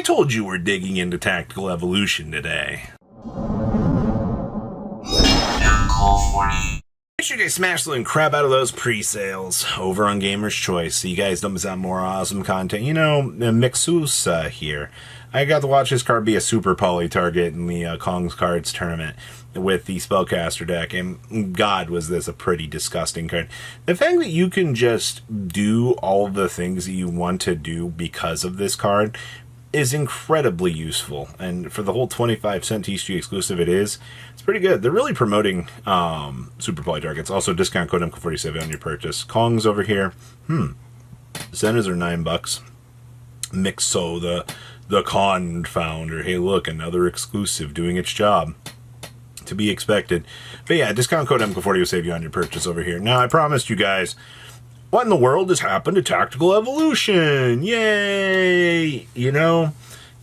I told you we're digging into Tactical Evolution today. Make sure you guys smash the crap out of those pre-sales over on Gamer's Choice so you guys don't miss out on more awesome content. You know, Mixusa here. I got to watch his card be a super poly target in the Kong's Cards tournament with the Spellcaster deck, and God, was this a pretty disgusting card. The fact that you can just do all the things that you want to do because of this card is incredibly useful, and for the whole 25-cent TCG exclusive it's pretty good. They're really promoting super poly targets. Also, discount code MK47 on your purchase. Kong's over here. Zenas are $9. Mixo, the con founder. Hey, look, another exclusive doing its job. To be expected. But yeah, discount code MK40 will save you on your purchase over here. Now, I promised you guys, what in the world has happened to Tactical Evolution? Yay! You know,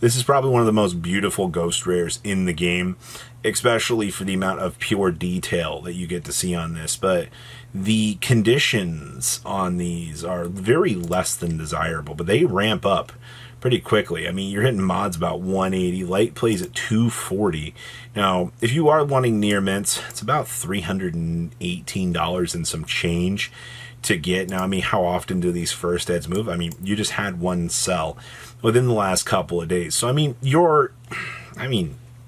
this is probably one of the most beautiful ghost rares in the game, especially for the amount of pure detail that you get to see on this. But the conditions on these are very less than desirable, but they ramp up pretty quickly. I mean, you're hitting mods about 180, light plays at 240. Now, if you are wanting near mints, it's about $318 and some change to get. Now, I mean, how often do these first eds move? I mean, you just had one sell within the last couple of days. So, I mean,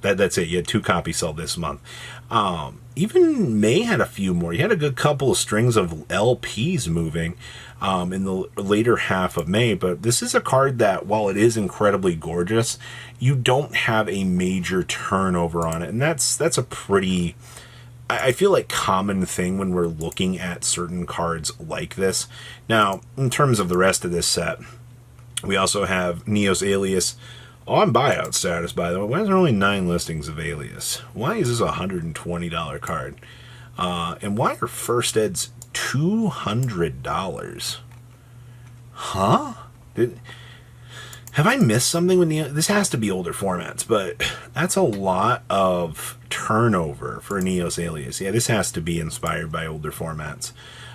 that's it. You had 2 copies sell this month. Even May had a few more. You had a good couple of strings of LPs moving in the later half of May. But this is a card that, while it is incredibly gorgeous, you don't have a major turnover on it. And that's a pretty, I feel like, common thing when we're looking at certain cards like this. Now, in terms of the rest of this set, we also have Neos Alias on buyout status, by the way. Why is there only 9 listings of Alias? Why is this a $120 card? And why are first eds $200? Huh? Have I missed something with this? Has to be older formats, but that's a lot of turnover for Neos Alias. Yeah, this has to be inspired by older formats.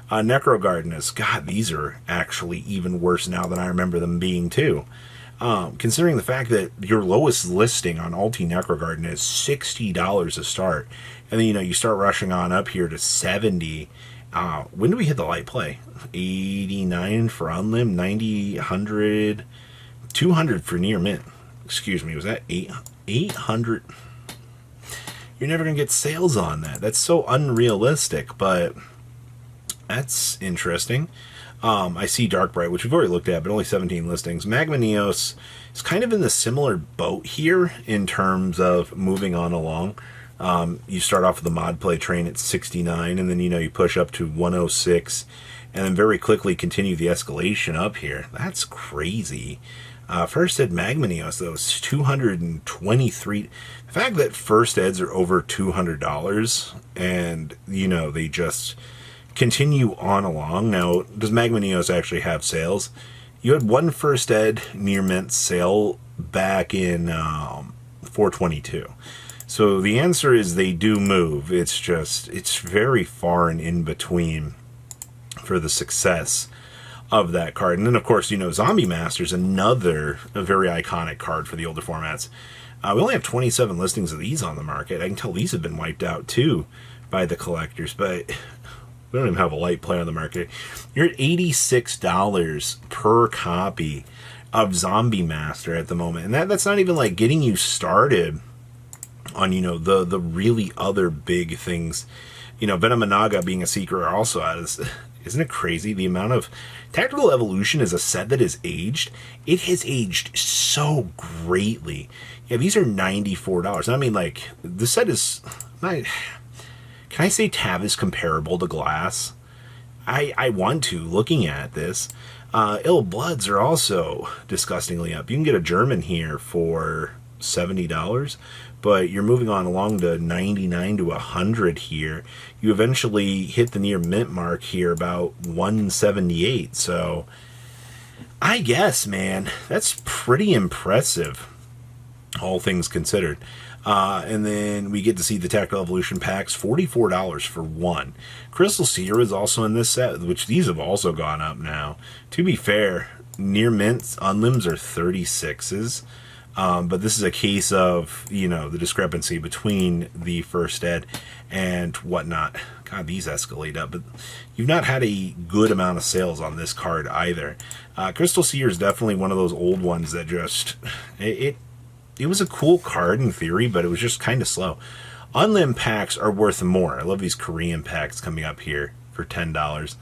Necrogardenus, God, these are actually even worse now than I remember them being too. Considering the fact that your lowest listing on Alti Necrogarden is $60 a start, and then, you know, you start rushing on up here to 70. When do we hit the light play? 89 for Unlim, 90, 100, 200 for near mint. Excuse me, was that 800? You're never gonna get sales on that. That's so unrealistic, but that's interesting. I see Darkbright, which we've already looked at, but only 17 listings. Magma Neos is kind of in the similar boat here in terms of moving on along. You start off with the mod play train at 69, and then, you know, you push up to 106, and then very quickly continue the escalation up here. That's crazy. First ed Magma Neos, though, is 223. The fact that first eds are over $200, and, you know, they just continue on along. Now, does Magma Neos actually have sales? You had one first ed near mint sale back in 422. So the answer is they do move. It's just, it's very far and in between for the success of that card. And then, of course, you know, Zombie Master's a very iconic card for the older formats. We only have 27 listings of these on the market. I can tell these have been wiped out too by the collectors, but we don't even have a light play on the market. You're at $86 per copy of Zombie Master at the moment. And that's not even like getting you started on, you know, the really other big things. You know, Venom and Naga being a secret are also out. Isn't it crazy? The amount of Tactical Evolution is a set that is aged. It has aged so greatly. Yeah, these are $94. I mean, like, the set is can I say Tav is comparable to Glass? I want to, looking at this. Ill Bloods are also disgustingly up. You can get a German here for $70, but you're moving on along to 99 to 100 here. You eventually hit the near mint mark here about 178. So I guess, man, that's pretty impressive, all things considered. And then we get to see the Tactical Evolution packs, $44 for one. Crystal Seer is also in this set, which these have also gone up now. To be fair, near mints, unlims are 36s. But this is a case of, the discrepancy between the first ed and whatnot. God, these escalate up, but you've not had a good amount of sales on this card either. Crystal Seer is definitely one of those old ones that just, it was a cool card in theory, but it was just kind of slow. Unlim packs are worth more. I love these Korean packs coming up here for $10.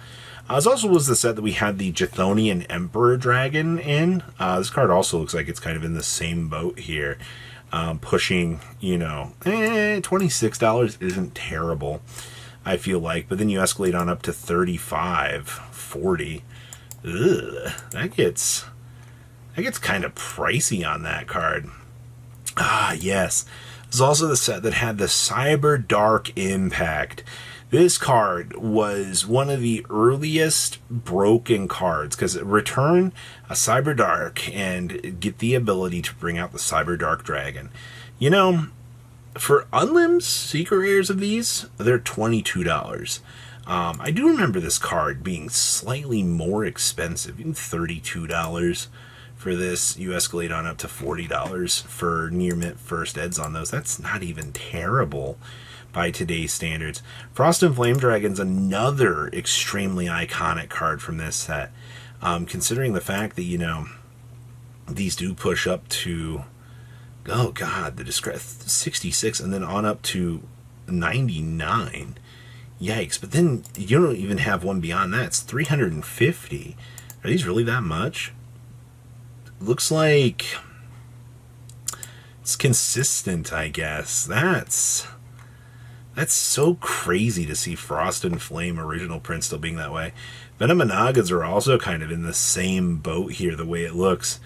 This also was the set that we had the Chthonian Emperor Dragon in. This card also looks like it's kind of in the same boat here. Pushing, $26 isn't terrible, I feel like. But then you escalate on up to $35, $40. Ugh, that gets kind of pricey on that card. Yes. This is also the set that had the Cyber Dark Impact. This card was one of the earliest broken cards, because return a Cyber Dark and get the ability to bring out the Cyber Dark Dragon. For Unlim's secret rares of these, they're $22. I do remember this card being slightly more expensive, even $32 for this. You escalate on up to $40 for near mint first eds on those. That's not even terrible by today's standards. Frost and Flame Dragon's another extremely iconic card from this set. Considering the fact that, these do push up to, oh god, the 66 and then on up to 99. Yikes. But then you don't even have one beyond that. It's 350. Are these really that much? Looks like it's consistent, I guess. That's so crazy to see Frost and Flame original print still being that way. Venom and Nagas are also kind of in the same boat here, the way it looks.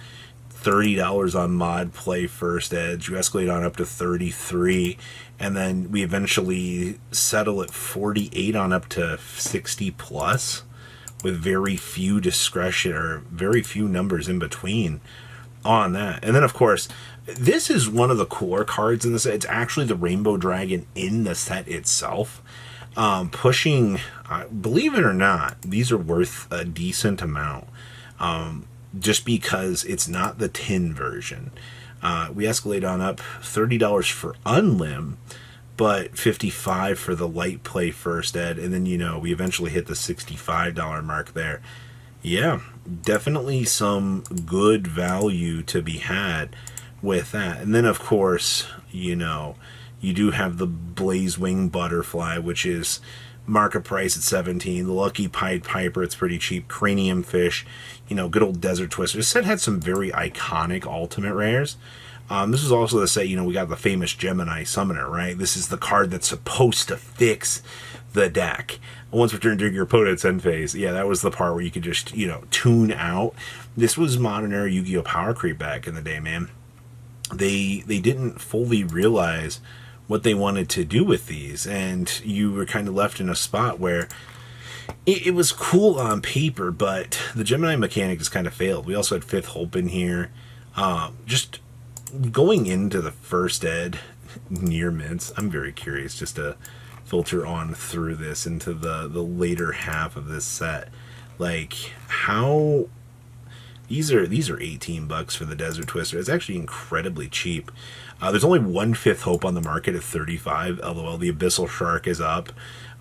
$30 on mod play first edge. You escalate on up to 33, and then we eventually settle at 48 on up to 60 plus, with very few discretion or very few numbers in between on that. And then of course, this is one of the cooler cards in the set. It's actually the Rainbow Dragon in the set itself. Pushing, believe it or not, these are worth a decent amount. Just because it's not the tin version. We escalate on up $30 for Unlim, but $55 for the light play first ed. And then, we eventually hit the $65 mark there. Yeah, definitely some good value to be had with that. And then of course, you do have the Blaze Wing Butterfly, which is market price at 17. The Lucky Pied Piper, it's pretty cheap. Cranium Fish, good old Desert Twister. This set had some very iconic ultimate rares. This is also the set, we got the famous Gemini Summoner, right? This is the card that's supposed to fix the deck. Once returned during your opponent's end phase. Yeah, that was the part where you could just, tune out. This was modern era Yu-Gi-Oh! Power creep back in the day, man. They didn't fully realize what they wanted to do with these, and you were kind of left in a spot where it was cool on paper, but the Gemini mechanic just kind of failed. We also had Fifth Hope in here. Just going into the first ed near mints, I'm very curious just to filter on through this into the later half of this set. Like, how these are $18 for the Desert Twister. It's actually incredibly cheap. There's only one Fifth Hope on the market at 35. LOL, the Abyssal Shark is up.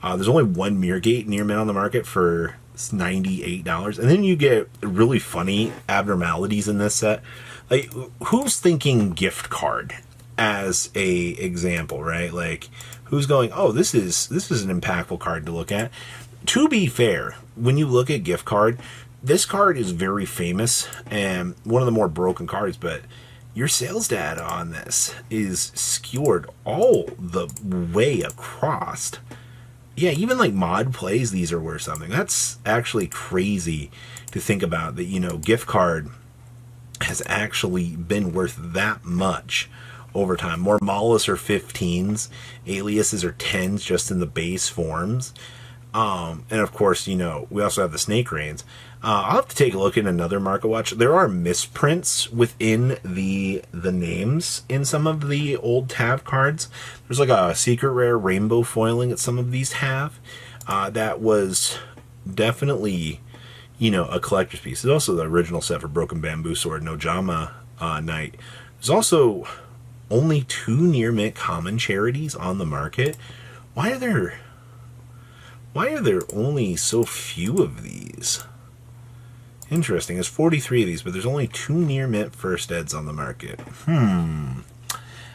There's only one Mirrorgate near mint on the market for $98. And then you get really funny abnormalities in this set. Like, who's thinking gift card as a example, right? Like, who's going, oh, this is an impactful card to look at. To be fair, when you look at gift card, this card is very famous and one of the more broken cards, but your sales data on this is skewered all the way across. Yeah, even like mod plays, these are worth something. That's actually crazy to think about, that, gift card has actually been worth that much over time. More Mormalis are 15s, aliases are 10s just in the base forms. And of course, we also have the Snake Rains. I'll have to take a look at another market watch. There are misprints within the names in some of the old Tav cards. There's like a secret rare rainbow foiling that some of these have. That was definitely, a collector's piece. There's also the original set for Broken Bamboo Sword, Nojama Knight There's also only 2 near mint common charities on the market. Why are there only so few of these? Interesting. There's 43 of these, but there's only 2 near mint first eds on the market.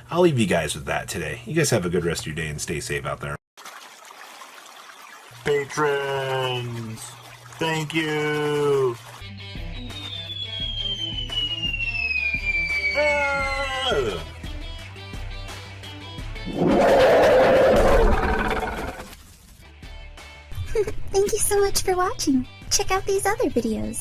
I'll leave you guys with that today. You guys have a good rest of your day and stay safe out there. Patrons, thank you. Thank you so much for watching. Check out these other videos.